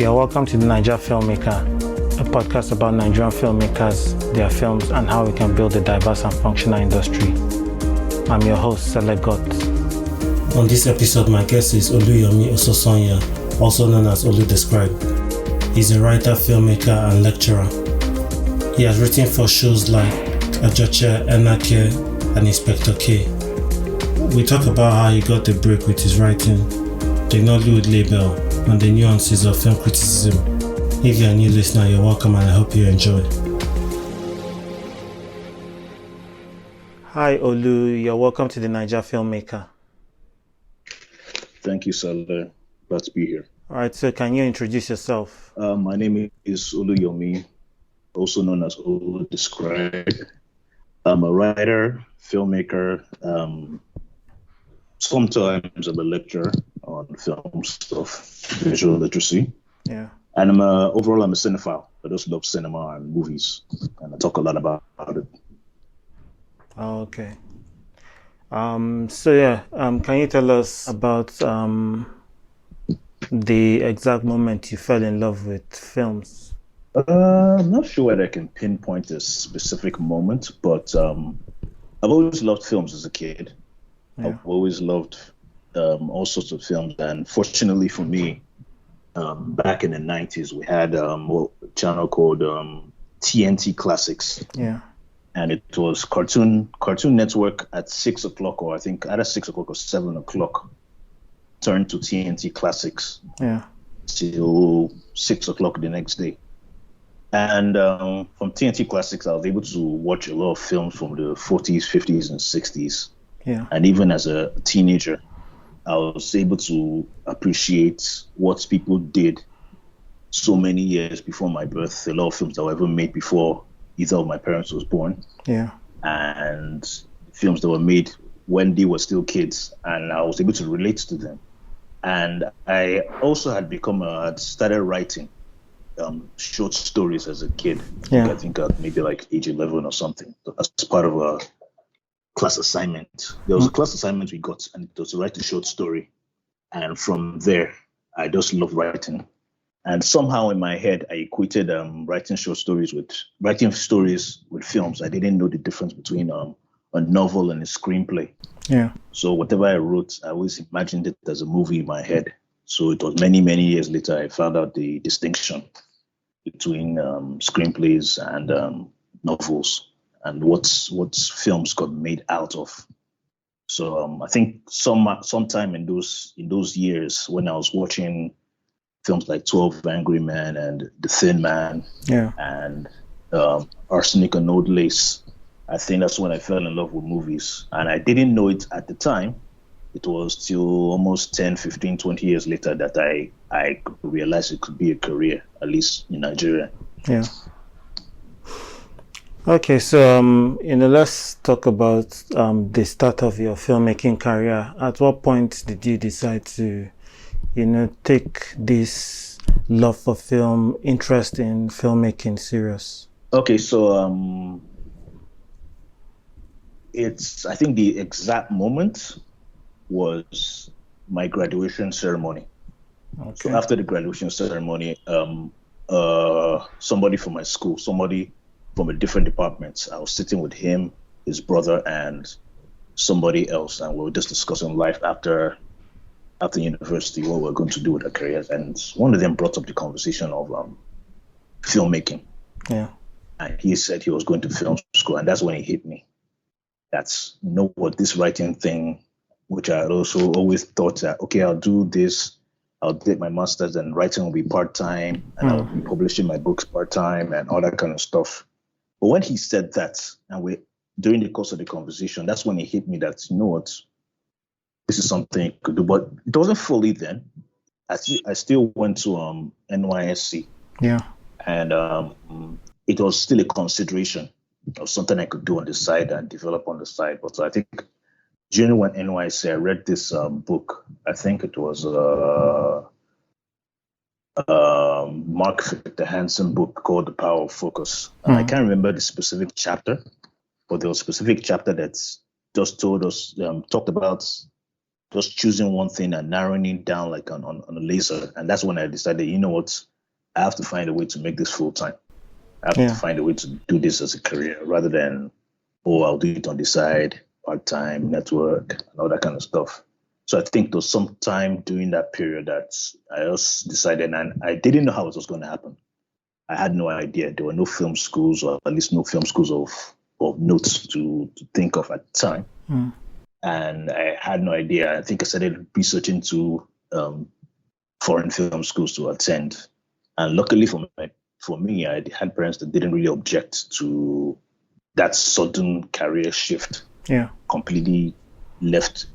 You're welcome to the Naija Filmmaker, a podcast about Nigerian filmmakers, their films, and how we can build a diverse and functional industry. I'm your host, Selegot. On this episode, my guest is Oluyomi Ososanya, also known as Olu the Scribe. He's a writer, filmmaker, and lecturer. He has written for shows like Ajoche, Enakhe, and Inspector K. We talk about how he got the break with his writing, the Nollywood label, and the nuances of film criticism. If you're a new listener, you're welcome and I hope you enjoy. Hi Olu, you're welcome to the Naija Filmmaker. Thank you, Sele. Glad to be here. Alright, so can you introduce yourself? My name is Oluyomi, also known as Olu the Scribe. I'm a writer, filmmaker, sometimes I'm a lecturer on film stuff, visual literacy. Yeah. And overall, I'm a cinephile. I just love cinema and movies, and I talk a lot about it. Oh, okay. Can you tell us about the exact moment you fell in love with films? I'm not sure whether I can pinpoint a specific moment, but I've always loved films as a kid. Yeah. I've always loved all sorts of films, and fortunately for me, back in the 90s, we had a channel called TNT Classics. Yeah. And it was Cartoon Network at 6 o'clock, or I think either 6 o'clock or 7 o'clock, turned to TNT Classics. Yeah. Till 6 o'clock the next day. And from TNT Classics, I was able to watch a lot of films from the 40s, 50s, and 60s. Yeah. And even as a teenager, I was able to appreciate what people did so many years before my birth. A lot of films that were ever made before either of my parents was born. Yeah. And films that were made when they were still kids, and I was able to relate to them. And I also had started writing short stories as a kid. Yeah. I think at maybe like age 11 or something, as part of a class assignment. There was a class assignment we got, and it was to write a short story. And from there, I just loved writing. And somehow in my head, I equated writing stories with films. I didn't know the difference between a novel and a screenplay. Yeah. So whatever I wrote, I always imagined it as a movie in my head. So it was many, many years later I found out the distinction between screenplays and novels, and what films got made out of. So I think sometime in those years when I was watching films like 12 Angry Men and The Thin Man, Yeah. and Arsenic and Old Lace, I think that's when I fell in love with movies. And I didn't know it at the time. It was till almost 10, 15, 20 years later that I realized it could be a career, at least in Nigeria. Yeah. Okay, so let's talk about the start of your filmmaking career. At what point did you decide to, take this love for film, interest in filmmaking serious? Okay, so I think the exact moment was my graduation ceremony. Okay. So after the graduation ceremony, somebody from my school, somebody from a different department, I was sitting with him, his brother, and somebody else, and we were just discussing life after university, what we're going to do with our careers. And one of them brought up the conversation of filmmaking. Yeah. And he said he was going to film school, and that's when it hit me. That's, what, this writing thing, which I had also always thought that, okay, I'll do this, I'll take my master's and writing will be part-time, and I'll be publishing my books part-time and all that kind of stuff. But when he said that, and during the course of the conversation, that's when it hit me that, this is something I could do. But it wasn't fully then. I still went to NYSC. Yeah. And it was still a consideration of something I could do on the side and develop on the side. But I think during when NYSC, I read this book. I think it was Mark Victor Hansen book called The Power of Focus. And I can't remember the specific chapter, but there was a specific chapter that just told us, talked about just choosing one thing and narrowing it down like on a laser. And that's when I decided, I have to find a way to make this full time. I have to find a way to do this as a career rather than, I'll do it on the side, part-time, network, and all that kind of stuff. So I think there was some time during that period that I just decided, and I didn't know how it was going to happen. I had no idea. There were no film schools, or at least no film schools of notes to think of at the time. And I had no idea. I think I started researching to foreign film schools to attend. And luckily for me, I had parents that didn't really object to that sudden career shift. Yeah. Completely left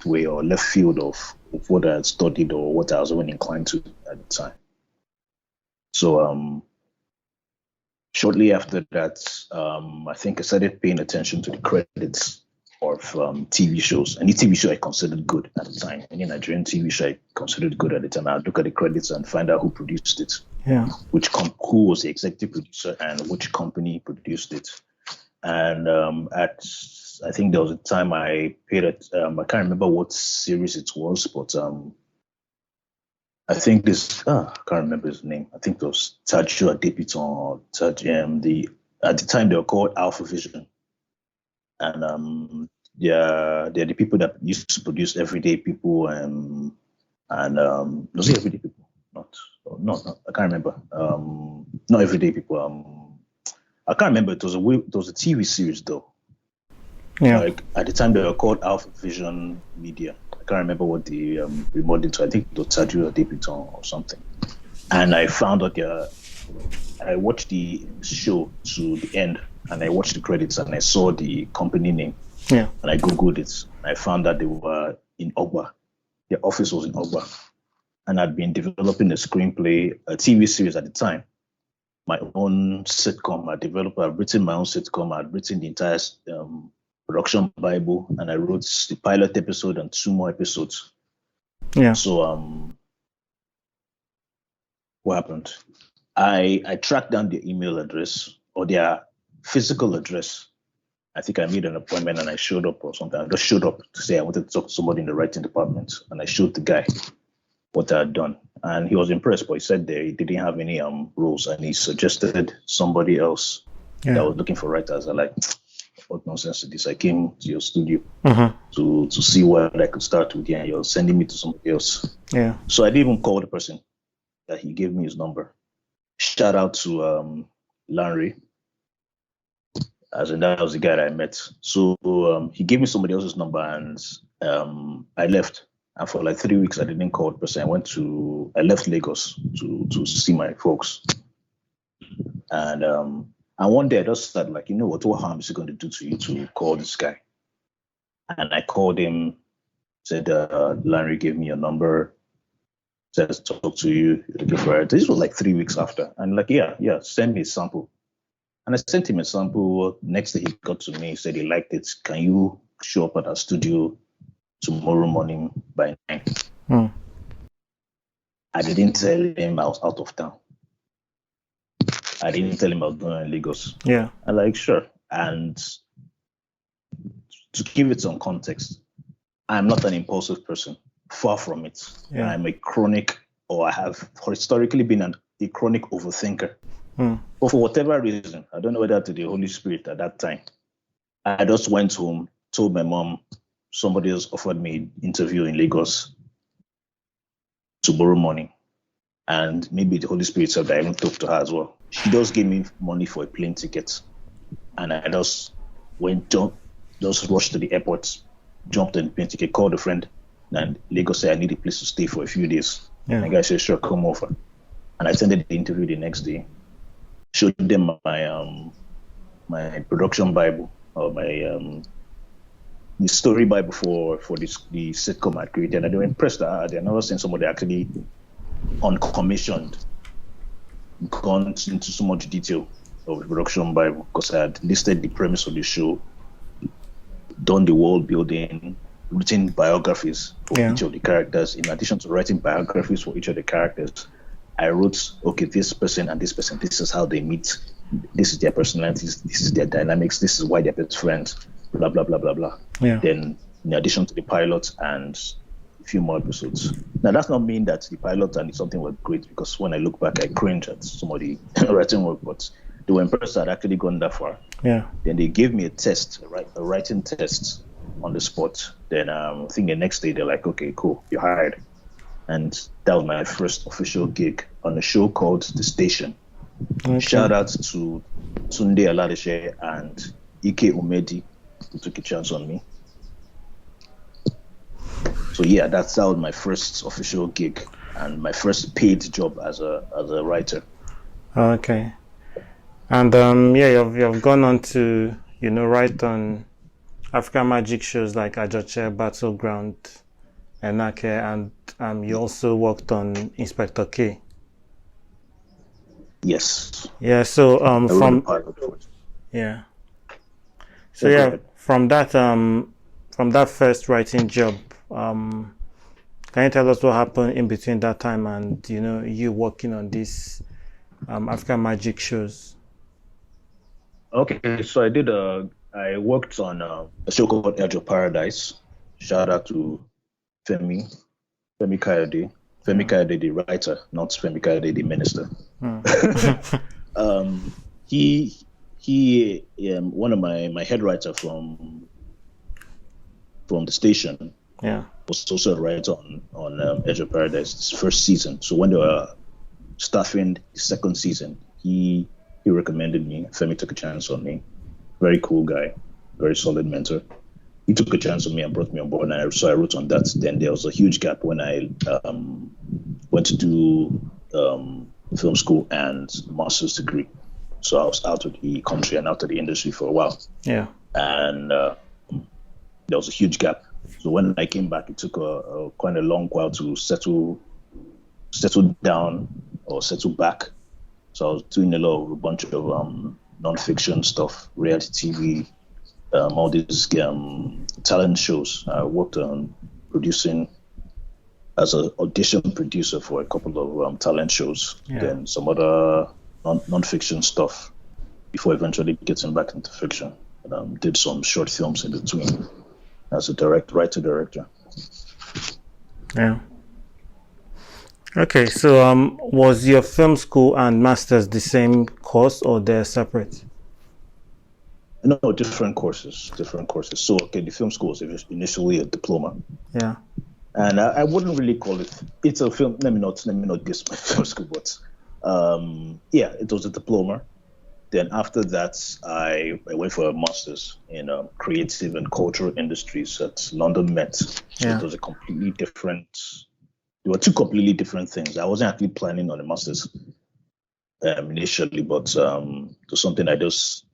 way or left field of what I had studied or what I was even inclined to at the time. So shortly after that, I think I started paying attention to the credits of TV shows. Any TV show I considered good at the time. Any Nigerian TV show I considered good at the time. I'd look at the credits and find out who produced it. Yeah. Who was the executive producer and which company produced it. And I think there was a time I paid it. I can't remember what series it was, but I think I can't remember his name. I think it was Tajo Adepiton. At the time they were called Alpha Vision. And they're the people that used to produce Everyday People and was it Everyday People? Not I can't remember. Not Everyday People. I can't remember. It was a TV series though. Yeah. Like at the time they were called Alpha Vision Media. I can't remember what the remodeled into. I think it was Tajo Adepiton or something. And I found out I watched the show to the end. And I watched the credits and I saw the company name. Yeah. And I Googled it. I found that they were in Ogba. Their office was in Ogba. And I'd been developing a screenplay, a TV series at the time. My own sitcom. I've written my own sitcom. I'd written the entire production Bible. And I wrote the pilot episode and 2 more episodes. Yeah. So what happened? I tracked down their email address or their physical address. I think I made an appointment and I showed up or something. I just showed up to say I wanted to talk to somebody in the writing department, and I showed the guy what I had done, and he was impressed. But he said he didn't have any roles, and he suggested somebody else that was looking for writers. I'm like, what nonsense is this? I came to your studio to see what I could start with, and you're sending me to somebody else. Yeah. So I didn't even call the person. That he gave me his number. Shout out to Larry. As in that was the guy that I met. So he gave me somebody else's number, and I left. And for like 3 weeks, I didn't call the person. I left Lagos to see my folks. And one day I just started like, what harm is it going to do to you to call this guy? And I called him, said, Larry gave me your number, says talk to you, you're looking for it. This was like 3 weeks after. And like, yeah, send me a sample. And I sent him a sample. Next day he got to me, said he liked it. Can you show up at our studio tomorrow morning by 9? I didn't tell him I was out of town. I didn't tell him I was going to Lagos. Yeah. I'm like, sure. And to give it some context, I'm not an impulsive person. Far from it. Yeah. I'm a chronic, or I have historically been a chronic overthinker. But for whatever reason, I don't know whether to the Holy Spirit at that time, I just went home, told my mom, somebody else offered me an interview in Lagos tomorrow morning. And maybe the Holy Spirit said that I even talked to her as well. She just gave me money for a plane ticket. And I just rushed to the airport, jumped on the plane ticket, called a friend, and Lagos said I need a place to stay for a few days. Yeah. And the guy said, sure, come over. And I attended the interview the next day. Showed them my production Bible, or my the story Bible for the sitcom I created, and they were impressed that they had never seen somebody actually uncommissioned gone into so much detail of the production Bible, because I had listed the premise of the show, done the world building, written biographies for each of the characters. In addition to writing biographies for each of the characters, I wrote, okay, this person and this person, this is how they meet, this is their personalities, this is their dynamics, this is why they're best friends, blah, blah, blah, blah, blah. Yeah. Then, in addition to the pilot and few more episodes. Now, that's not mean that the pilot and something was great, because when I look back, I cringe at somebody writing work, but they were impressed that I'd actually gone that far. Yeah. Then they gave me a test, a writing test on the spot. Then I think the next day they're like, okay, cool, you're hired. And that was my first official gig on a show called The Station. Okay. Shout out to Tunde Aladeshe and Ike Umedi, who took a chance on me. So yeah, that was my first official gig and my first paid job as a writer. Okay. And you've gone on to write on African magic shows like Ajoche, Battleground, Enakhe, and you also worked on Inspector K. Yes. Yeah. So from that first writing job, can you tell us what happened in between that time and you working on these African magic shows? Okay, so I worked on a show called Edge of Paradise. Shout out to Femi Kayode. Femi Kayode, the writer, not Femi Kayode, the minister. He one of my head writer from The Station. Yeah. Was also a writer on Edge of Paradise, this first season. So when they were staffing the second season, he recommended me. Femi took a chance on me. Very cool guy, very solid mentor. He took a chance on me and brought me on board, and so I wrote on that. Then there was a huge gap when I went to do film school and master's degree. So I was out of the country and out of the industry for a while. Yeah. And there was a huge gap. So when I came back, it took quite a long while to settle down or settle back. So I was doing a bunch of non-fiction stuff, reality TV, all these talent shows. I worked on producing as an audition producer for a couple of talent shows. Yeah. Then some other non-fiction stuff before eventually getting back into fiction. Did some short films in between as a writer-director. Yeah. Okay, so was your film school and master's the same course or they're separate? No, different courses. So, okay, the film school was initially a diploma. Yeah. And I wouldn't really call it's a film. Let me not guess my film school, but it was a diploma. Then after that, I went for a master's in creative and cultural industries at London Met. So It was a completely different. There were two completely different things. I wasn't actually planning on a master's initially, but it was something I just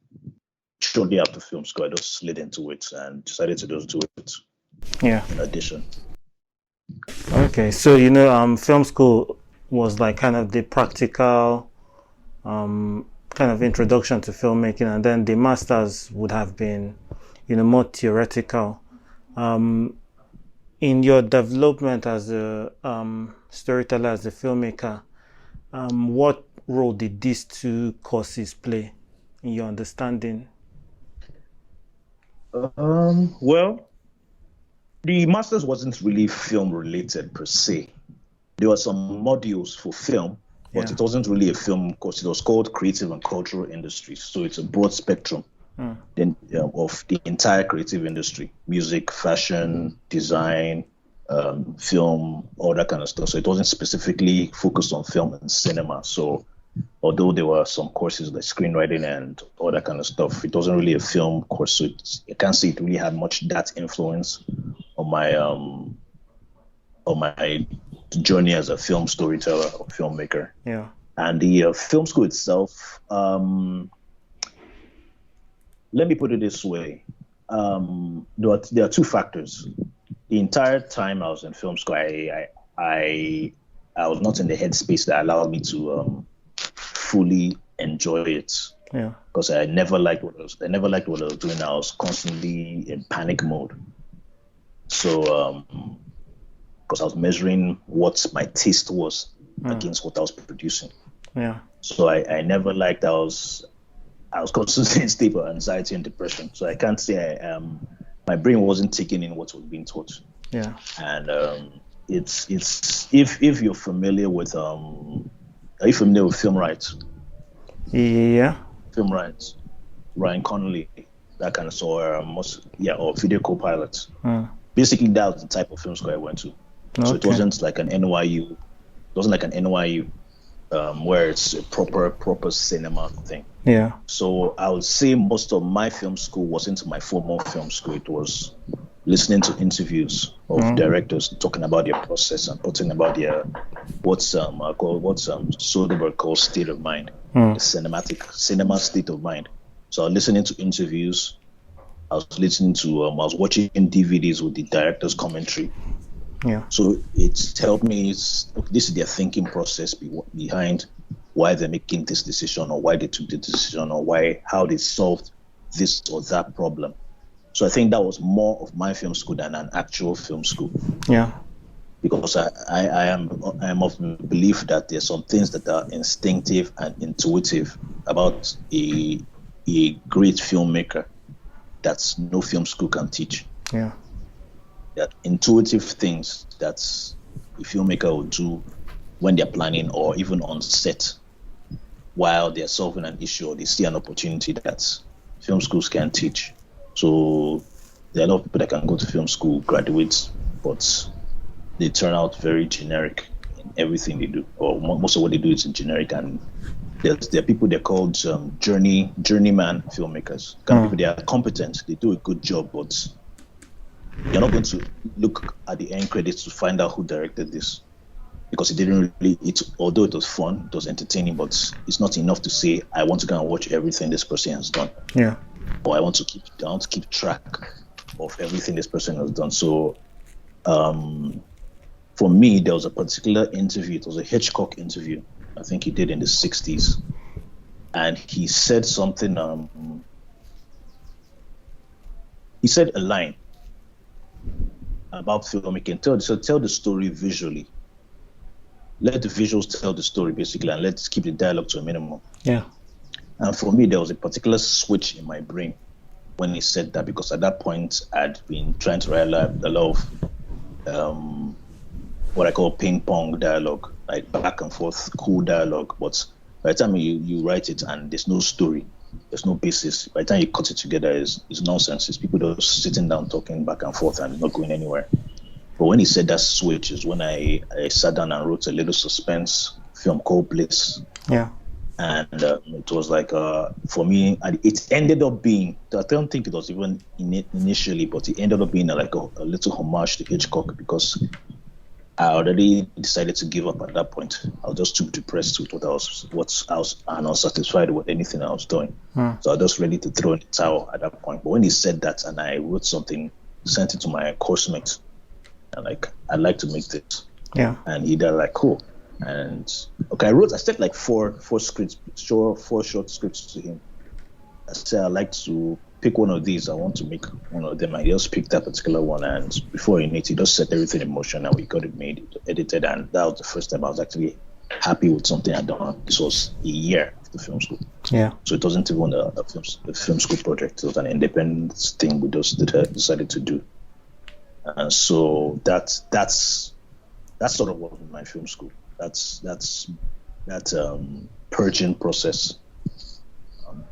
shortly after film school, I just slid into it and decided to just do it. Yeah. In addition. Okay, so film school was like kind of the practical kind of introduction to filmmaking, and then the masters would have been more theoretical. In your development as a storyteller, as a filmmaker, what role did these two courses play in your understanding? Well, the masters wasn't really film related per se. There were some modules for film, but it wasn't really a film course. It was called Creative and Cultural Industries. So it's a broad spectrum then of the entire creative industry: music, fashion, design, film, all that kind of stuff. So it wasn't specifically focused on film and cinema. So although there were some courses like screenwriting and all that kind of stuff, it wasn't really a film course. So I can't say it really had much that influence on my journey as a film storyteller or filmmaker. Yeah. And the film school itself, let me put it this way. There are two factors. The entire time I was in film school, I was not in the headspace that allowed me to fully enjoy it. Yeah. Because I never liked what I was doing. I was constantly in panic mode. So because I was measuring what my taste was against what I was producing. Yeah. So I never liked. I was constantly in state of anxiety and depression. So I can't say my brain wasn't taking in what was being taught. Yeah. And it's if you're familiar with are you familiar with film rights? Yeah. Film rights, Ryan Connolly, that kind of or Video Copilot. Basically, that was the type of film school I went to. So it wasn't like an NYU. It wasn't like an NYU where it's a proper cinema thing. Yeah. So I would say most of my film school wasn't my formal film school. It was listening to interviews of directors talking about their process and talking about their what's Soderbergh calls state of mind, the cinema state of mind. So I was listening to interviews. I was watching DVDs with the director's commentary. Yeah. So it's helped me. This is their thinking process behind why they're making this decision, or why they took the decision, or how they solved this or that problem. So I think that was more of my film school than an actual film school. Yeah. Because I am of the belief that there's some things that are instinctive and intuitive about a great filmmaker that no film school can teach. Yeah. That intuitive things that a filmmaker will do when they're planning or even on set while they're solving an issue or they see an opportunity that film schools can teach. So there are a lot of people that can go to film school, graduate, but they turn out very generic in everything they do, or most of what they do is generic. And there are people they're called journeyman filmmakers. People, they are competent, they do a good job, but you're not going to look at the end credits to find out who directed this, because it didn't really. Although it was fun, it was entertaining, but it's not enough to say I want to go and watch everything this person has done. Yeah. Or I want to keep track of everything this person has done. So, for me, there was a particular interview. It was a Hitchcock interview. I think he did in the 60s, and he said something. He said a line about filmmaking. Tell the story visually. Let the visuals tell the story, basically, and let's keep the dialogue to a minimum. Yeah. And for me, there was a particular switch in my brain when he said that, because at that point, I'd been trying to write a lot of what I call ping pong dialogue, like back and forth, cool dialogue. But by the time you write it and there's no story, there's no basis, by the time you cut it together, it's nonsense. It's people just sitting down talking back and forth and not going anywhere. But when he said that switch is when I sat down and wrote a little suspense film called Bliss. Yeah. And it was like, for me, it ended up being, I don't think it was even initially, but it ended up being like a little homage to Hitchcock, because I already decided to give up at that point. I was just too depressed with what I was unsatisfied with anything I was doing. So I was just ready to throw in the towel at that point. But when he said that, and I wrote something, sent it to my course mate, and like, I'd like to make this. Yeah. And he did like, cool. And okay, I sent like four short scripts to him. I said, I'd like to pick one of these. I want to make one of them. I just picked that particular one, and before he just set everything in motion, and we got it made, edited, and that was the first time I was actually happy with something I'd done. This was a year after film school. Yeah. So it wasn't even a film school project. It was an independent thing we just decided to do. And so that's sort of what my film school. That purging process,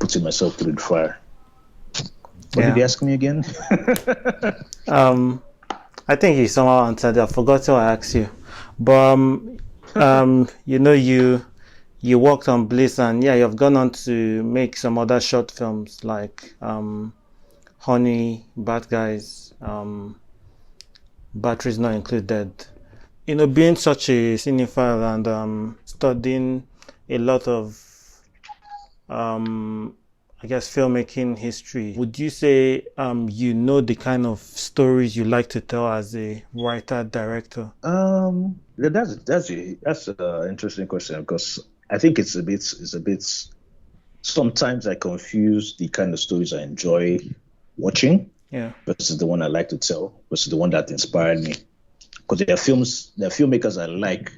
putting myself through the fire. What did you ask me again? I think you somehow answered it. I forgot to ask you, but you worked on Bliss, and you've gone on to make some other short films like Honey, Bad Guys, Batteries Not Included. Being such a cinephile and studying a lot of, I guess, filmmaking history, would you say the kind of stories you like to tell as a writer, director? That's an interesting question, because I think it's a bit. Sometimes I confuse the kind of stories I enjoy watching, versus the one I like to tell, versus the one that inspired me. Because there are filmmakers I like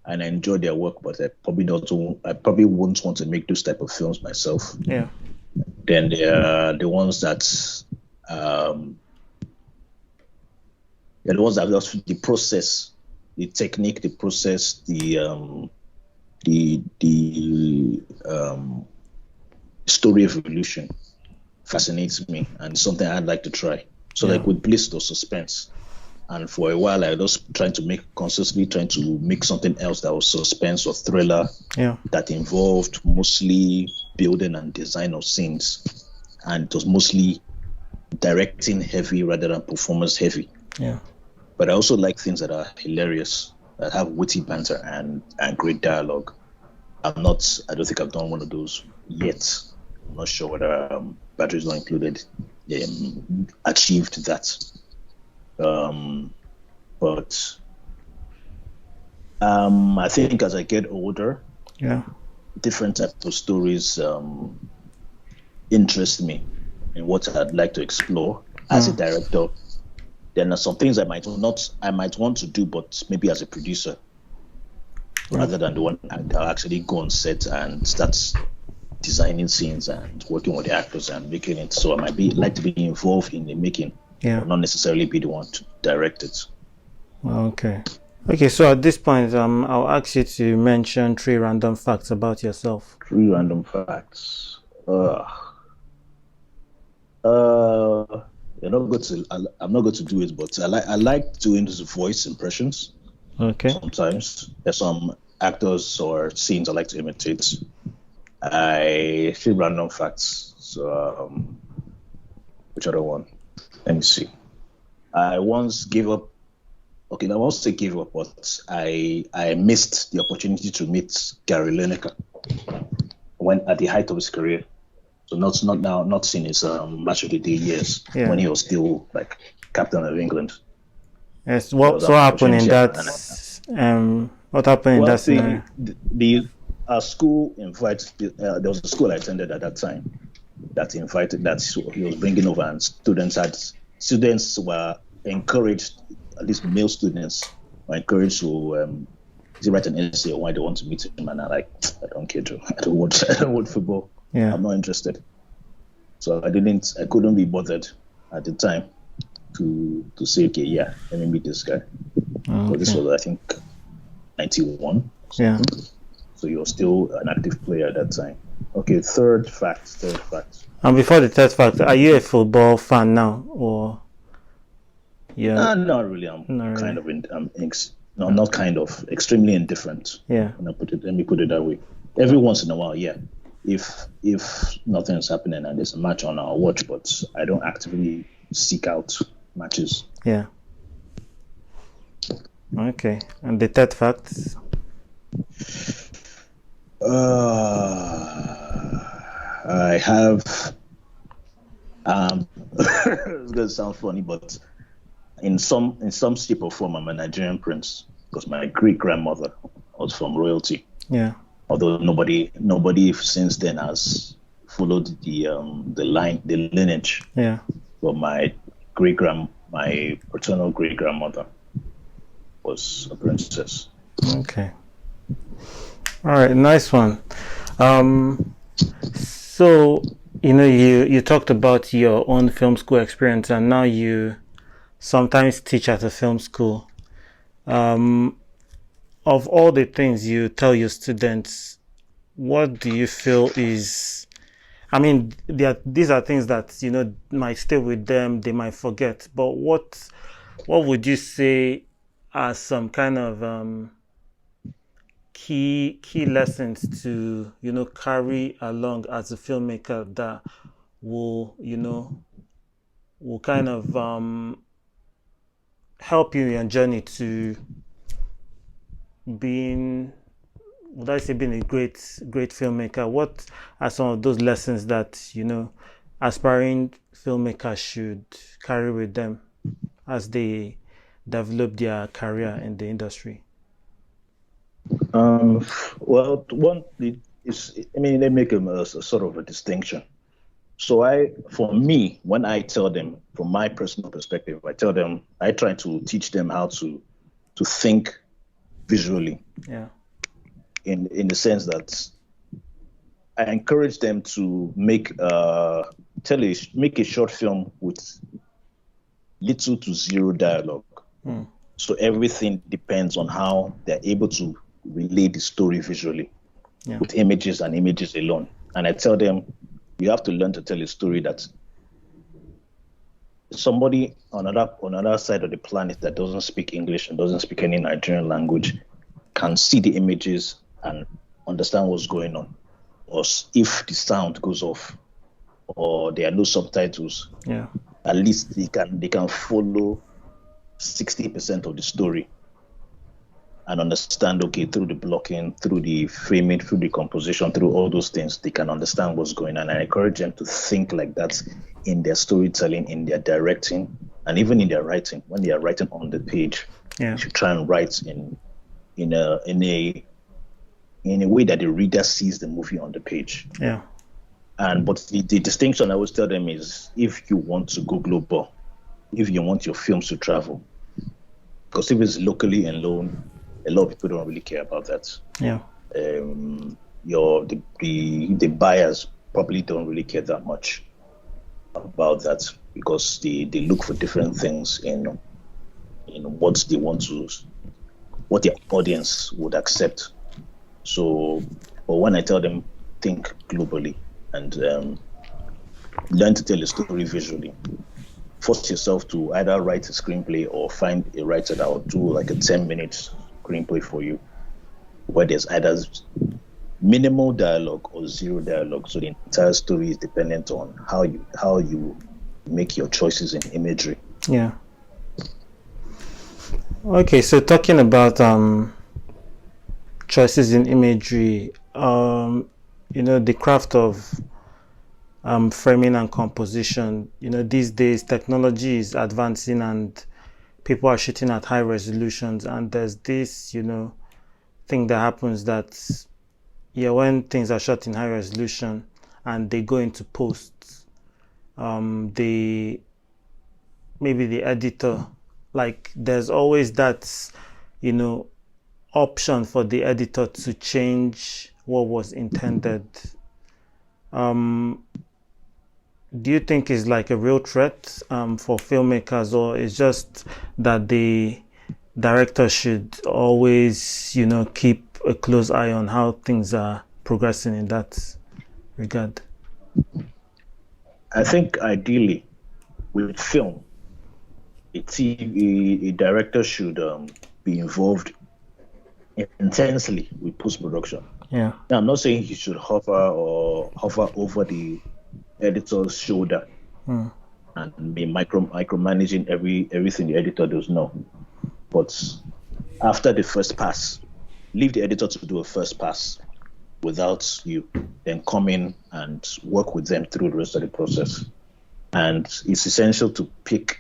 and I enjoy their work, but I probably wouldn't want to make those type of films myself. Yeah. Then there are the ones that They're the ones that just the process, the technique, the process, the story evolution fascinates me and something I'd like to try. So like with Bliss or suspense. And for a while I was consciously trying to make something else that was suspense or thriller that involved mostly building and design of scenes. And it was mostly directing heavy rather than performance heavy. Yeah. But I also like things that are hilarious, that have witty banter and great dialogue. I don't think I've done one of those yet. I'm not sure whether Batteries Not Included achieved that. But I think as I get older, different types of stories interest me in what I'd like to explore as a director. There are some things I might want to do, but maybe as a producer, rather than the one I'll actually go on set and start designing scenes and working with the actors and making it. So I might like to be involved in the making, but not necessarily be the one to direct it. Okay. So at this point, I'll ask you to mention 3 random facts about yourself. 3 random facts. I'm not going to do it, but I like doing these voice impressions. Okay. Sometimes there's some actors or scenes I like to imitate. 3 random facts. So, which other one? Let me see. I once gave up. Okay, I won't say give up, but I missed the opportunity to meet Gary Lineker when at the height of his career. So not in his Match of the Day years, when he was still like captain of England. Yes. What happened in that? What happened in that scenario? Our school invited. There was a school I attended at that time that invited that he was bringing over, and students were encouraged. At least male students were encouraged to write an essay on why they want to meet him, and I don't care, Joe. I don't want football. Yeah. I'm not interested. So I couldn't be bothered at the time to say, okay, let me meet this guy. So this was, I think, 91. Yeah. So he was still an active player at that time. Okay, third fact. And before the third fact, are you a football fan now, or? Yeah. Not really. I'm not kind of extremely indifferent. Yeah. Let me put it that way. Every once in a while, if nothing's happening and there's a match on, I'll watch, but I don't actively seek out matches. Yeah. Okay. And the third fact? I have it's gonna sound funny, but in some shape or form, I'm a Nigerian prince because my great grandmother was from royalty. Yeah. Although nobody since then has followed the lineage. Yeah. But my paternal great grandmother was a princess. Okay. All right, nice one. So you talked about your own film school experience, and now you sometimes teach at a film school. Of all the things you tell your students, what do you feel is, these are things that, might stay with them, they might forget, but what would you say are some kind of key lessons to, carry along as a filmmaker that will kind of help you in your journey to being a great filmmaker? What are some of those lessons that aspiring filmmakers should carry with them as they develop their career in the industry? Well, one is, they make a sort of a distinction. So for me, when I tell them, from my personal perspective, I try to teach them how to think visually. Yeah. In the sense that I encourage them to make a short film with little to zero dialogue. So everything depends on how they're able to relay the story visually with images and images alone. And I tell them, you have to learn to tell a story that somebody on another side of the planet that doesn't speak English and doesn't speak any Nigerian language can see the images and understand what's going on. Or if the sound goes off or there are no subtitles, at least they can follow 60% of the story and understand, okay, through the blocking, through the framing, through the composition, through all those things, they can understand what's going on. And I encourage them to think like that in their storytelling, in their directing, and even in their writing. When they are writing on the page, you should try and write in a way that the reader sees the movie on the page. But the distinction I always tell them is, if you want to go global, if you want your films to travel, because if it's locally alone, a lot of people don't really care about that. The buyers probably don't really care that much about that, because they look for different things in what they want to, what their audience would accept. So, but when I tell them, think globally and learn to tell a story visually, force yourself to either write a screenplay or find a writer that will do like a 10-minute screenplay for you, where there's either minimal dialogue or zero dialogue. So the entire story is dependent on how you make your choices in imagery. Okay, so talking about choices in imagery, the craft of framing and composition, these days technology is advancing and people are shooting at high resolutions, and there's this thing that happens that when things are shot in high resolution and they go into post, maybe the editor, like there's always that option for the editor to change what was intended. Do you think is like a real threat for filmmakers, or it's just that the director should always, keep a close eye on how things are progressing in that regard? I think ideally, with film, a director should be involved intensely with post-production. Now, I'm not saying he should hover over the editor's shoulder and be micromanaging everything the editor does. No, but after the first pass, leave the editor to do a first pass without you, then come in and work with them through the rest of the process. And it's essential to pick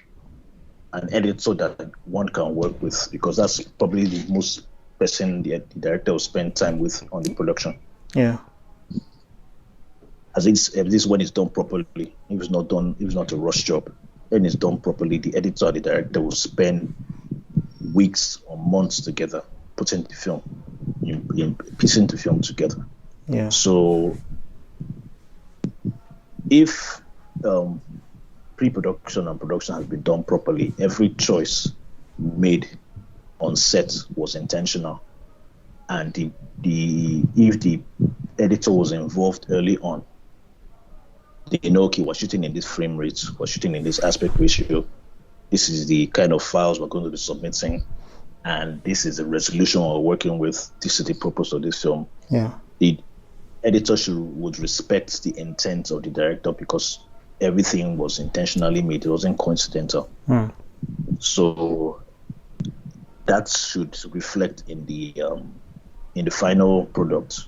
an editor that one can work with, because that's probably the most person the director will spend time with on the production. At least when it's done properly. If it's not a rush job, when it's done properly, the editor or the director will spend weeks or months together putting the film, piecing the film together. So if pre-production and production has been done properly, every choice made on set was intentional, and if the editor was involved early on, they know, okay, we're shooting in this frame rate, we're shooting in this aspect ratio, this is the kind of files we're going to be submitting, and this is the resolution we're working with, this is the purpose of this film. The editor would respect the intent of the director, because everything was intentionally made, it wasn't coincidental. So that should reflect in the final product.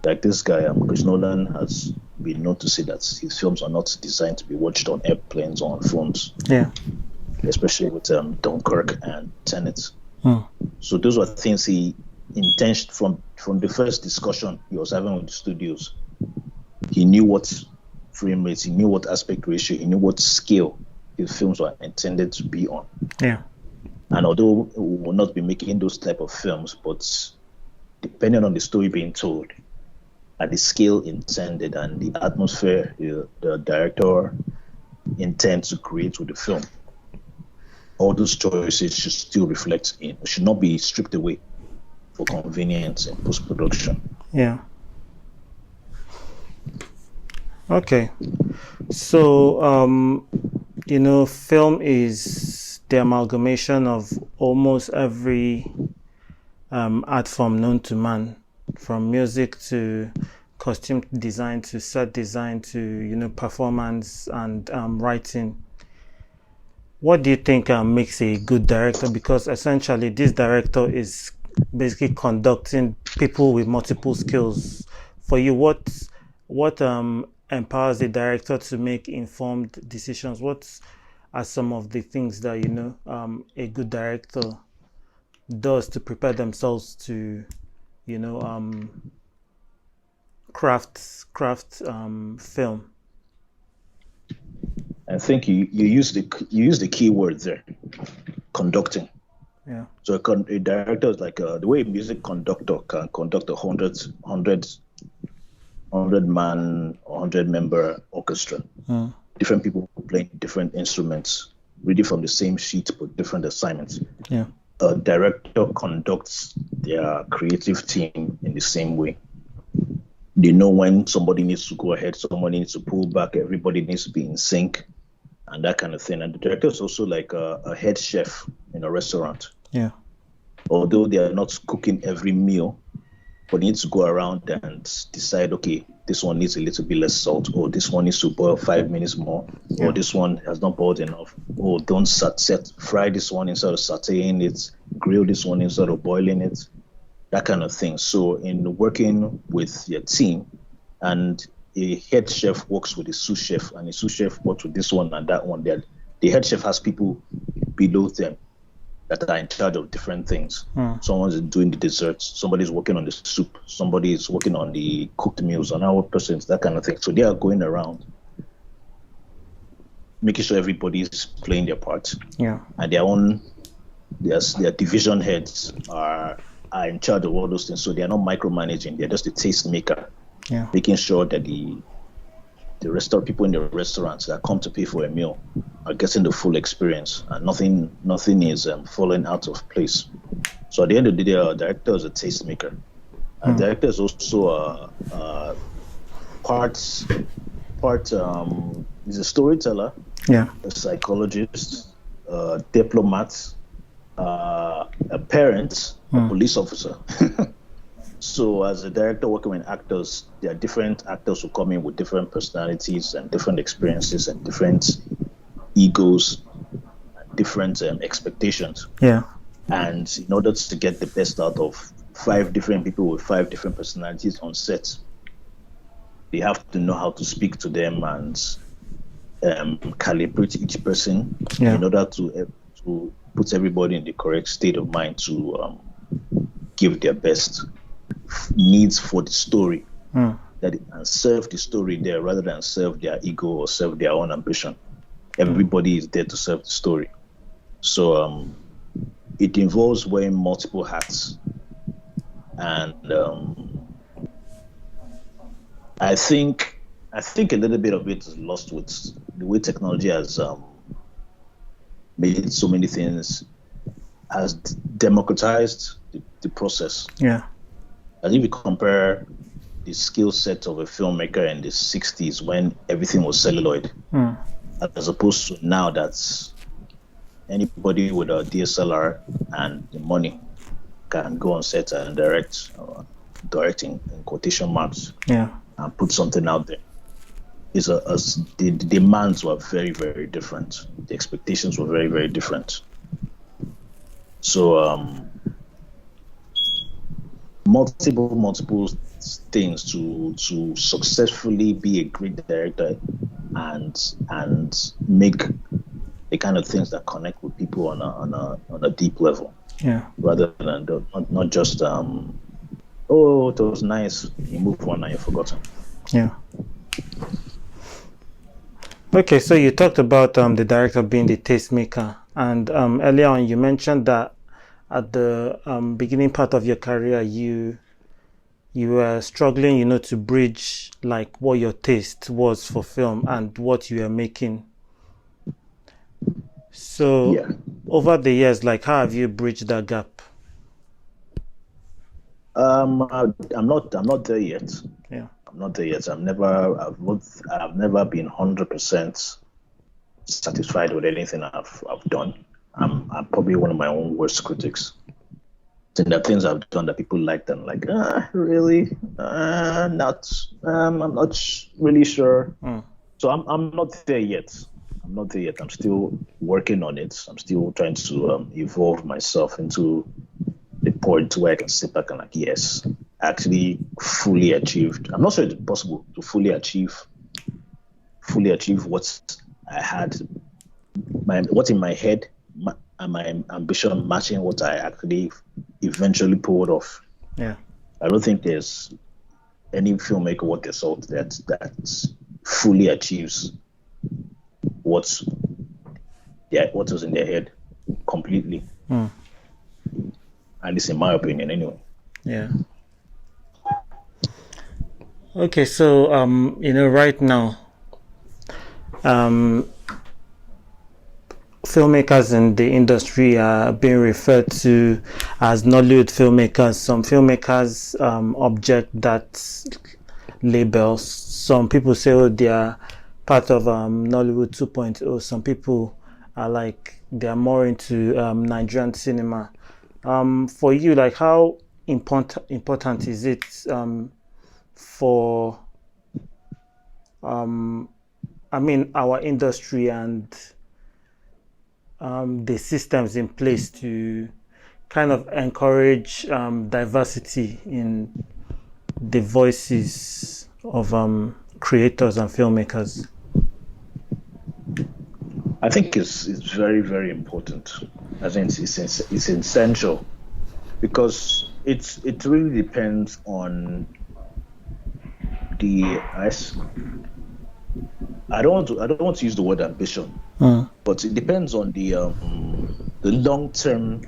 Like this guy, Chris Nolan, has been known to say that his films are not designed to be watched on airplanes or on phones. Especially with Dunkirk and Tenet. So those were things he intentioned from the first discussion he was having with the studios. He knew what frame rates, he knew what aspect ratio, he knew what scale his films were intended to be on. And although we will not be making those type of films, but depending on the story being told, at the scale intended and the atmosphere the director intends to create with the film, all those choices should still should not be stripped away for convenience in post-production. Yeah. Okay. So, film is the amalgamation of almost every art form known to man, from music to costume design to set design to performance and writing. What do you think makes a good director? Because essentially this director is basically conducting people with multiple skills. For you, what empowers the director to make informed decisions? What are some of the things that a good director does to prepare themselves to craft film? I think you use the key word there, conducting. Yeah. So a director is like the way a music conductor can conduct a 100 man or 100 member orchestra. Different people playing different instruments, reading from the same sheet but different assignments. Yeah. A director conducts their creative team in the same way. They know when somebody needs to go ahead, somebody needs to pull back, everybody needs to be in sync, and that kind of thing. And the director is also like a head chef in a restaurant. Yeah. Although they are not cooking every meal, but they need to go around and decide, okay, this one needs a little bit less salt, or this one needs to boil 5 minutes more, or this one has not boiled enough, or don't fry this one instead of sauteing it, grill this one instead of boiling it, that kind of thing. So in working with your team, and a head chef works with a sous chef, and a sous chef works with this one and that one, the head chef has people below them that are in charge of different things. Someone's doing the desserts, somebody's working on the soup, somebody's working on the cooked meals, on our persons, that kind of thing. So they are going around making sure everybody's playing their part. Yeah. And their division heads are in charge of all those things. So they are not micromanaging, they're just a taste maker. Yeah. Making sure that the people in the restaurants that come to pay for a meal are getting the full experience, and nothing is falling out of place. So at the end of the day, our director is a tastemaker. And director is also he's a storyteller, yeah, a psychologist, a diplomat, a parent, a police officer. So as a director working with actors, there are different actors who come in with different personalities and different experiences and different egos and different expectations. Yeah. And in order to get the best out of 5 different people with 5 different personalities on set, they have to know how to speak to them and calibrate each person in order to put everybody in the correct state of mind to give their best needs for the story, and serve the story there rather than serve their ego or serve their own ambition. Everybody is there to serve the story. So it involves wearing multiple hats, and I think a little bit of it is lost with the way technology has made so many things, has democratized the process. Yeah. And if you compare the skill set of a filmmaker in the 60s when everything was celluloid, as opposed to now that's anybody with a DSLR and the money can go on set and directing in quotation marks, and put something out there. The demands were very, very different. The expectations were very, very different. So multiple things to successfully be a great director and make the kind of things that connect with people on a deep level. Yeah. Rather than not just oh, it was nice, you move on and you're forgotten. Yeah. Okay, so you talked about the director being the tastemaker, and earlier on you mentioned that at the beginning part of your career, you were struggling, to bridge like what your taste was for film and what you were making. So Yeah. over the years, like how have you bridged that gap? I'm not there yet. Yeah. I'm not there yet. I've never been 100% satisfied with anything I've done. I'm probably one of my own worst critics. And the things I've done that people like, them like, really, not. I'm not really sure. So I'm not there yet. I'm not there yet. I'm still working on it. I'm still trying to evolve myself into the point where I can sit back and like, yes, I actually fully achieved. I'm not sure it's possible to fully achieve what I had, what's in my head, and my ambition matching what I actually eventually pulled off. Yeah. I don't think there's any filmmaker worth their salt that fully achieves what was in their head completely. At least in my opinion, anyway. Yeah. Okay, so right now, filmmakers in the industry are being referred to as Nollywood filmmakers. Some filmmakers object that label. Some people say, oh, they are part of Nollywood 2.0. Some people are like, they are more into Nigerian cinema. For you, like, how important is it for our industry and the systems in place to kind of encourage diversity in the voices of creators and filmmakers? I think it's very, very important. I think it's essential because it really depends on I don't want to use the word ambition, but it depends on the long term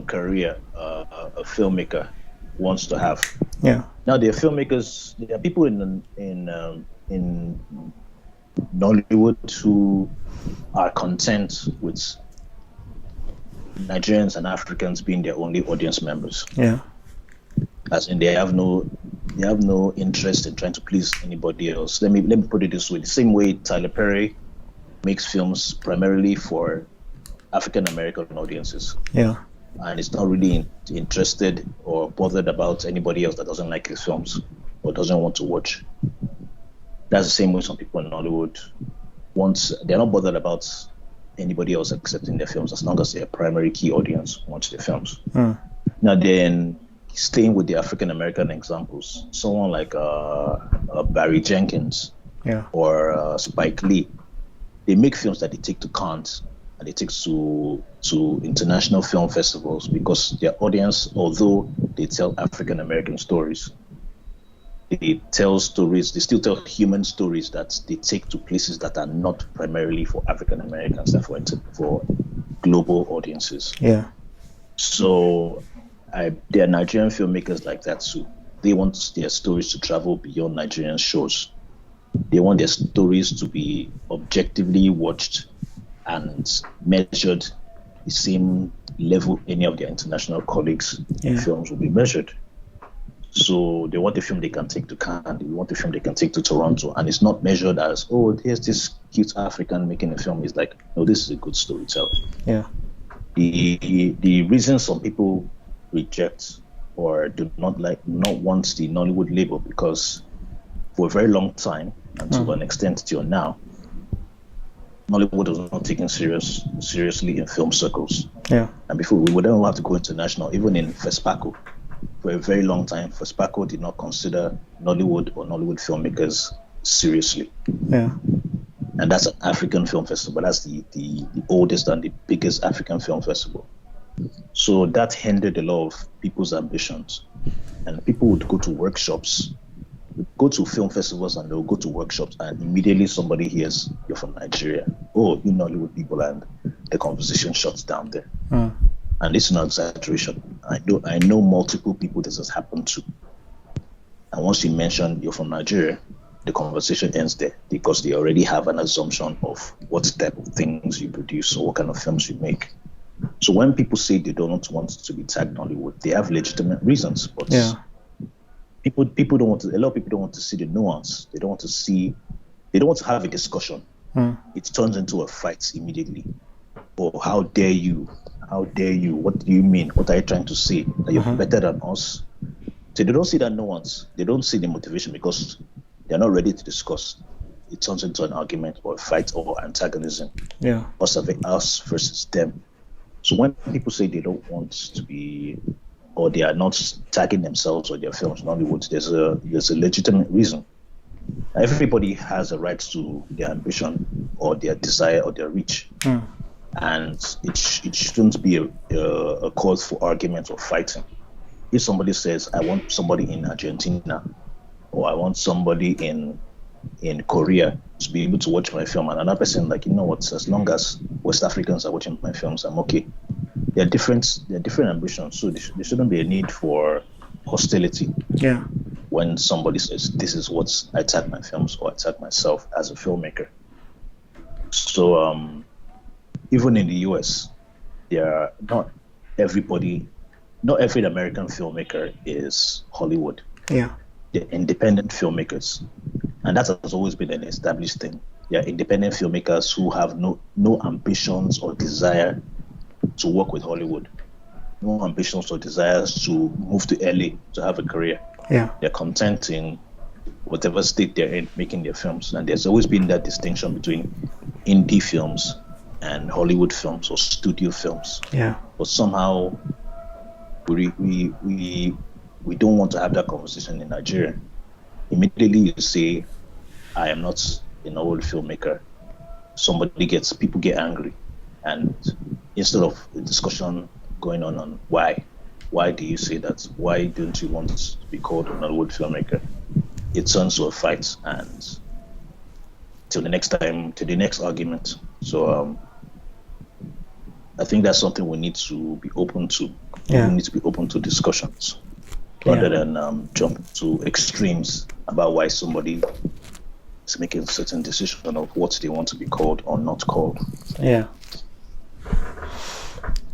career a filmmaker wants to have. Yeah. Now there are people in Nollywood who are content with Nigerians and Africans being their only audience members. Yeah. As in, they have no interest in trying to please anybody else. Let me put it this way: the same way Tyler Perry makes films primarily for African American audiences. Yeah. And it's not really interested or bothered about anybody else that doesn't like his films or doesn't want to watch. That's the same way some people in Hollywood they're not bothered about anybody else except in their films, as long as their primary key audience wants their films. Now then, staying with the African American examples, someone like Barry Jenkins, or Spike Lee, they make films that they take to Cannes and they take to international film festivals because their audience, although they tell African American stories, they still tell human stories that they take to places that are not primarily for African Americans, they're for global audiences. Yeah. So there are Nigerian filmmakers like that too. They want their stories to travel beyond Nigerian shores. They want their stories to be objectively watched and measured the same level any of their international colleagues' films will be measured. So they want a film they can take to Cannes, they want a film they can take to Toronto, and it's not measured as, oh, here's this cute African making a film. It's like, no, this is a good storyteller. Yeah. The reason some people reject or do not want the Nollywood label, because for a very long time and to an extent till now, Nollywood was not taken seriously in film circles. Yeah. And before we would then have to go international, even in FESPACO. For a very long time, FESPACO did not consider Nollywood or Nollywood filmmakers seriously. Yeah. And that's an African film festival. That's the oldest and the biggest African film festival. So that hindered a lot of people's ambitions. And people would go to workshops, go to film festivals, and they'll go to workshops, and immediately somebody hears, you're from Nigeria. Oh, you Nollywood people, and the conversation shuts down there. And it's no exaggeration. I know multiple people this has happened to. And once you mention you're from Nigeria, the conversation ends there, because they already have an assumption of what type of things you produce or what kind of films you make. So when people say they don't want to be tagged Nollywood, they have legitimate reasons. But people don't want to. A lot of people don't want to see the nuance. They don't want to see. They don't want to have a discussion. It turns into a fight immediately. Or how dare you? How dare you? What do you mean? What are you trying to say? That you're better than us? So they don't see that nuance. They don't see the motivation because they're not ready to discuss. It turns into an argument or a fight or antagonism. Yeah. Us versus them. So when people say they don't want to be, or they are not tagging themselves or their films in Nollywood, there's a legitimate reason. Everybody has a right to their ambition or their desire or their reach. And it shouldn't be a cause for argument or fighting. If somebody says, I want somebody in Argentina, or I want somebody in Korea to be able to watch my film, and another person like, you know what, as long as West Africans are watching my films, I'm okay. They're different ambitions, so there shouldn't be a need for hostility. Yeah. When somebody says, this is what I tag my films or I tag myself as a filmmaker. So even in the US, not every American filmmaker is Hollywood. Yeah. They're independent filmmakers. And that has always been an established thing. They're independent filmmakers who have no ambitions or desire to work with Hollywood. No ambitions or desires to move to LA to have a career. Yeah. They're content in whatever state they're in making their films. And there's always been that distinction between indie films and Hollywood films or studio films. Yeah. But somehow we don't want to have that conversation in Nigeria. Immediately you say, I am not an old filmmaker. People get angry. And instead of a discussion going on why do you say that? Why don't you want to be called an old filmmaker? It turns to a fight and till the next argument. So I think that's something we need to be open to. Yeah. We need to be open to discussions rather than jump to extremes about why somebody is making a certain decision of what they want to be called or not called. Yeah.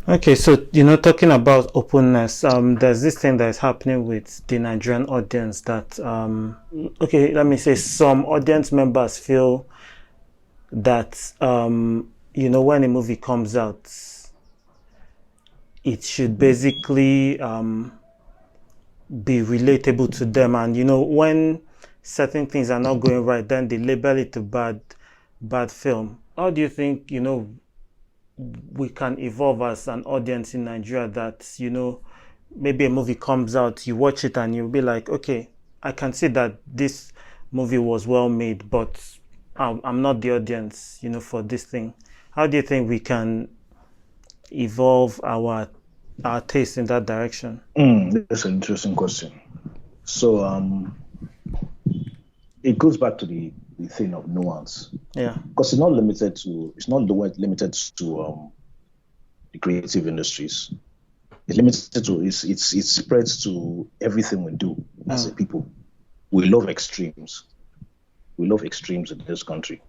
Okay, so talking about openness, there's this thing that is happening with the Nigerian audience that let me say some audience members feel that when a movie comes out, it should basically be relatable to them, and when certain things are not going right, then they label it a bad film. How do you think we can evolve as an audience in Nigeria that maybe a movie comes out, you watch it and you'll be like, okay, I can see that this movie was well made, but I'm not the audience for this thing. How do you think we can evolve our taste in that direction? That's an interesting question. So it goes back to the thing of nuance. Yeah. Because it's not limited to the creative industries. It spreads to everything we do as a people. We love extremes. We love extremes in this country.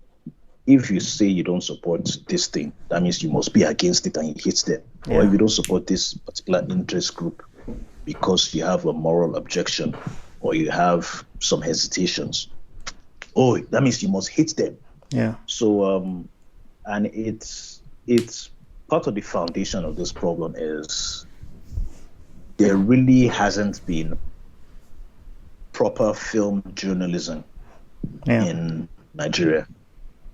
If you say you don't support this thing, that means you must be against it and you hate them. Yeah. Or if you don't support this particular interest group because you have a moral objection or you have some hesitations, that means you must hate them. Yeah. So, and it's part of the foundation of this problem is there really hasn't been proper film journalism in Nigeria.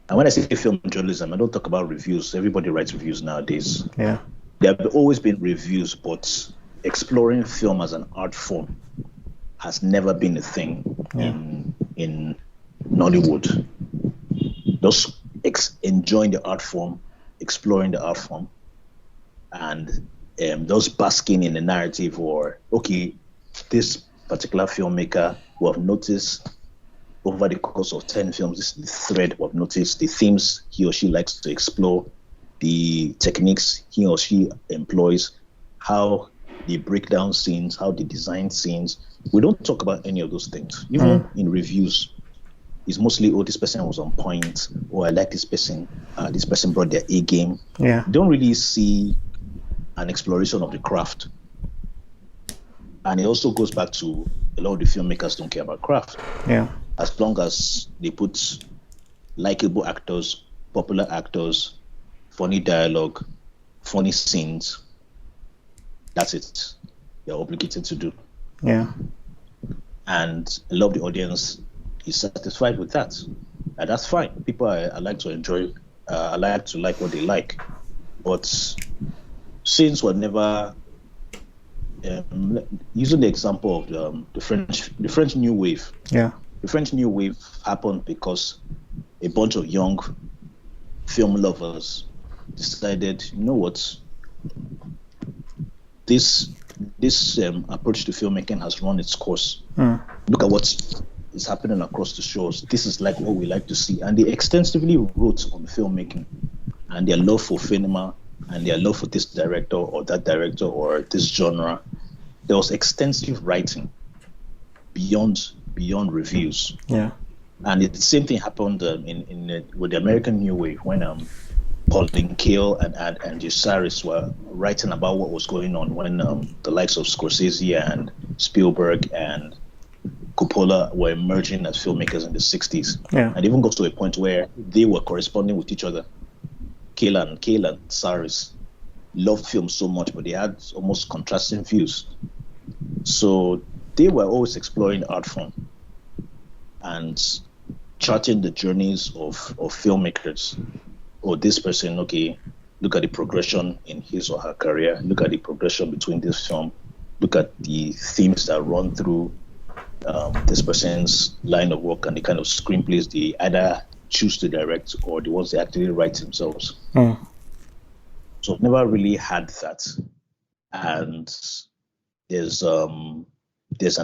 And when I say film journalism, I don't talk about reviews. Everybody writes reviews nowadays. Yeah. There have always been reviews, but exploring film as an art form has never been a thing in Nollywood. Just enjoying the art form, exploring the art form, and just basking in the narrative, or this particular filmmaker who I've noticed over the course of 10 films, this is the thread who I've noticed, the themes he or she likes to explore, the techniques he or she employs, how they break down scenes, how they design scenes. We don't talk about any of those things, even in reviews. It's mostly, oh, this person was on point, or I like this person brought their A game. Yeah. You don't really see an exploration of the craft. And it also goes back to a lot of the filmmakers don't care about craft. Yeah. As long as they put likable actors, popular actors, funny dialogue, funny scenes, that's it. They're obligated to do. Yeah. And a lot of the audience is satisfied with that. And that's fine. People I like to enjoy, I like to like what they like. But since we're never using the example of the French New Wave. Yeah. The French New Wave happened because a bunch of young film lovers decided, you know what, this approach to filmmaking has run its course. Look at what is happening across the shores. This is like what we like to see. And they extensively wrote on filmmaking and their love for cinema and their love for this director or that director or this genre. There was extensive writing beyond reviews. Yeah. And the same thing happened with the American New Wave when Pauline Kael and Jusaris were writing about what was going on when the likes of Scorsese and Spielberg and Coppola were emerging as filmmakers in the 60s. Yeah. And it even got to a point where they were corresponding with each other. Kael and Saris loved film so much, but they had almost contrasting views. So they were always exploring art form and charting the journeys of filmmakers. Oh, this person, okay, look at the progression in his or her career. Look at the progression between this film. Look at the themes that run through this person's line of work and the kind of screenplays they either choose to direct or the ones they actually write themselves. So I've never really had that. And there's an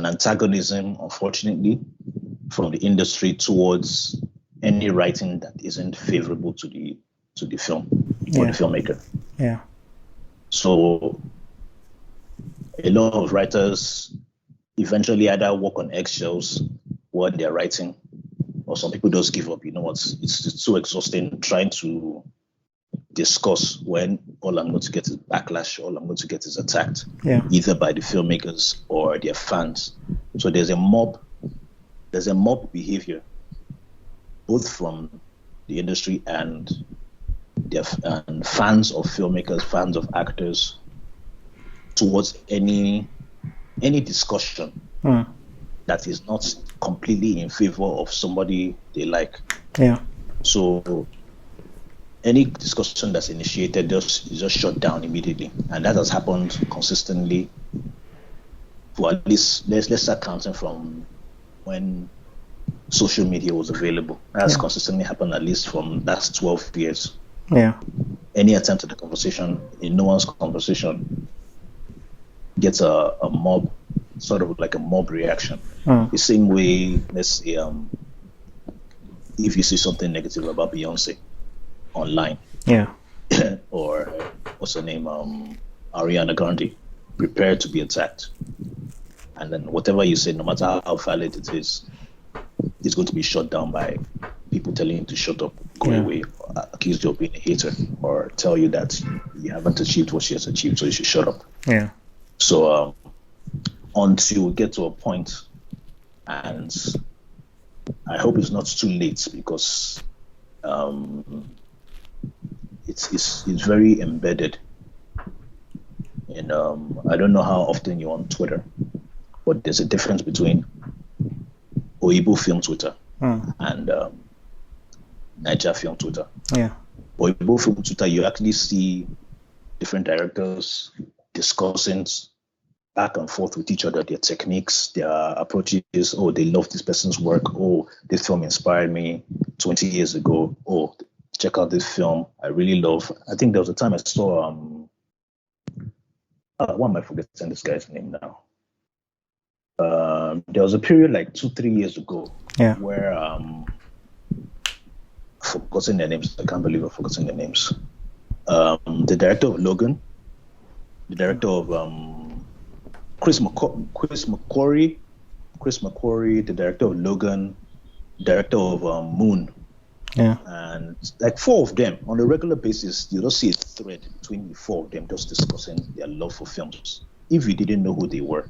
antagonism, unfortunately, from the industry towards any writing that isn't favorable to the film or the filmmaker. Yeah. So a lot of writers eventually either walk on eggshells while they're writing, or some people just give up. You know what? It's so exhausting trying to discuss when all I'm going to get is backlash, all I'm going to get is attacked, either by the filmmakers or their fans. So there's a mob behavior, both from the industry and fans of filmmakers, fans of actors, towards any discussion that is not completely in favor of somebody they like. Yeah. So any discussion that's initiated is just shut down immediately, and that has happened consistently for at least let's start counting from when social media was available. That's consistently happened at least from last 12 years. Yeah. Any attempt at a conversation in no one's conversation gets a mob, sort of like a mob reaction. The same way, let's say, if you see something negative about Beyonce online, or what's her name, Ariana Grande, prepare to be attacked. And then whatever you say, no matter how valid it is, it's going to be shut down by people telling you to shut up, go away, accuse you of being a hater, or tell you that you haven't achieved what she has achieved, so you should shut up. Yeah. So until we get to a point, and I hope it's not too late, because it's very embedded in I don't know how often you're on Twitter, but there's a difference between Oyibo film Twitter and Naija film Twitter. Yeah. Oyibo film Twitter, you actually see different directors discussing back and forth with each other, their techniques, their approaches. Oh, they love this person's work. Oh, this film inspired me 20 years ago. Oh, check out this film. I really love. I think there was a time I saw why am I forgetting this guy's name now? There was a period like 2-3 years ago where I've forgotten their names. I can't believe I've forgotten their names. The director of Logan, the director of Chris McQuarrie, the director of Logan, director of Moon. Yeah. And like 4 of them on a regular basis, you don't see a thread between the 4 of them just discussing their love for films. If you didn't know who they were,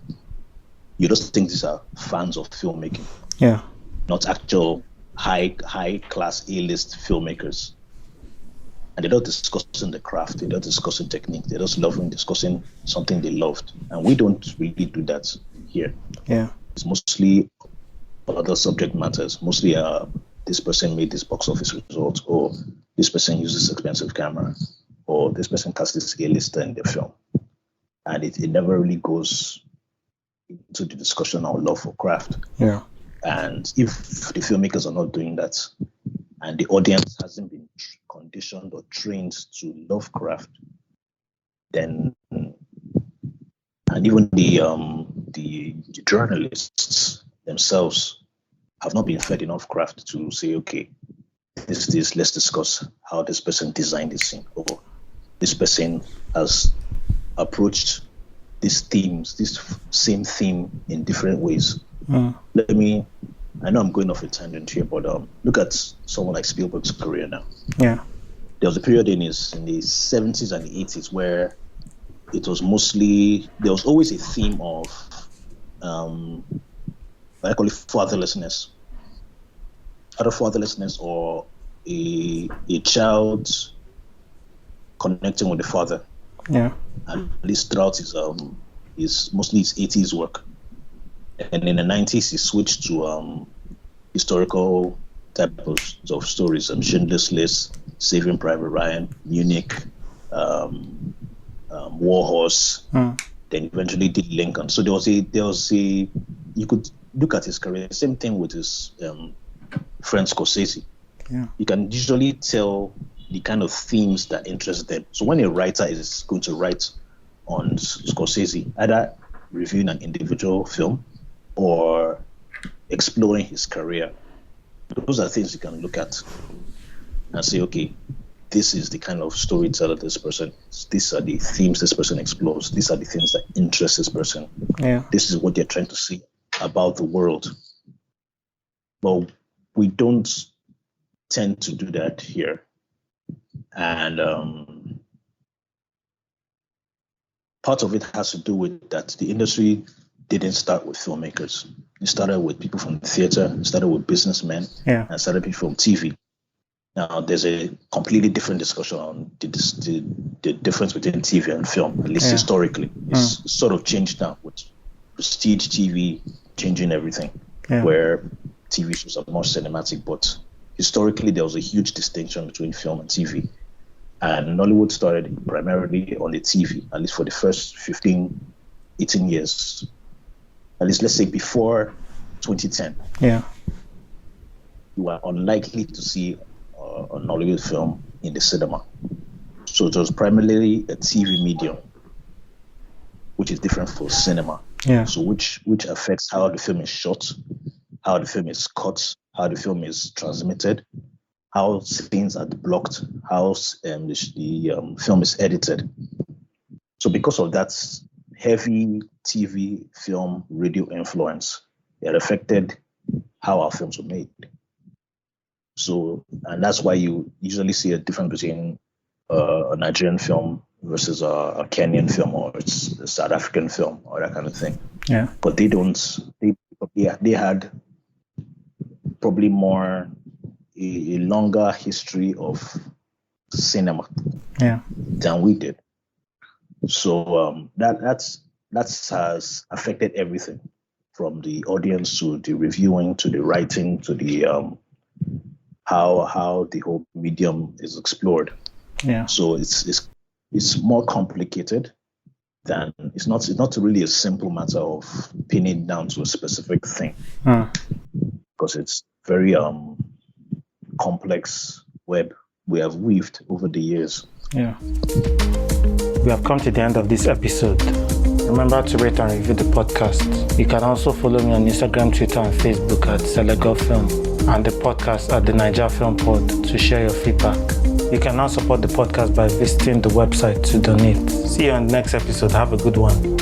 you just think these are fans of filmmaking. Yeah. Not actual high class A-list filmmakers. And they're not discussing the craft, they're not discussing technique, they're just discussing something they loved. And we don't really do that here. Yeah. It's mostly other subject matters, mostly this person made this box office result, or this person uses expensive camera, or this person cast this A-lister in the film. And it never really goes into the discussion on love for craft. Yeah. And if the filmmakers are not doing that, and the audience hasn't been conditioned or trained to love craft, then, and even the journalists themselves have not been fed enough craft to say, okay, this, let's discuss how this person designed this scene, or this person has approached these themes, this same theme in different ways. I know I'm going off a tangent here, but look at someone like Spielberg's career now. Yeah. There was a period in the 70s and the 80s where it was mostly, there was always a theme of, I call it fatherlessness. Either fatherlessness or a child connecting with the father. Yeah. At least throughout his mostly his 80s work. And in the 90s, he switched to historical type of stories, Schindler's List, Saving Private Ryan, Munich, War Horse, then eventually did Lincoln. So there was a you could look at his career. Same thing with his friend Scorsese. Yeah. You can usually tell the kind of themes that interest them. So when a writer is going to write on Scorsese, either reviewing an individual film or exploring his career, those are things you can look at and say, okay, this is the kind of storyteller this person, these are the themes this person explores, these are the things that interest this person. Yeah. This is what they're trying to say about the world. But we don't tend to do that here. And part of it has to do with that the industry didn't start with filmmakers. It started with people from the theater, it started with businessmen, and started people from TV. Now, there's a completely different discussion on the difference between TV and film, at least historically. It's sort of changed now with prestige TV changing everything, where TV shows are more cinematic. But historically, there was a huge distinction between film and TV. And Nollywood started primarily on the TV, at least for the first 15, 18 years. At least, let's say, before 2010. Yeah. You are unlikely to see a Nollywood film in the cinema. So it was primarily a TV medium, which is different from cinema. Yeah. So which affects how the film is shot, how the film is cut, how the film is transmitted, how scenes are blocked, how the film is edited. So because of that heavy TV, film, radio influence, it affected how our films were made. So, and that's why you usually see a difference between a Nigerian film versus a Kenyan film or a South African film or that kind of thing. Yeah. But they don't. They had probably more a longer history of cinema than we did. So that has affected everything, from the audience to the reviewing to the writing to the how the whole medium is explored. Yeah. So it's more complicated than it's not really a simple matter of pinning down to a specific thing, because it's very complex web we have weaved over the years. Yeah. We have come to the end of this episode. Remember to rate and review the podcast. You can also follow me on Instagram, Twitter, and Facebook at Selego Film, and the podcast at the Naija Film Pod to share your feedback. You can now support the podcast by visiting the website to donate. See you on the next episode. Have a good one.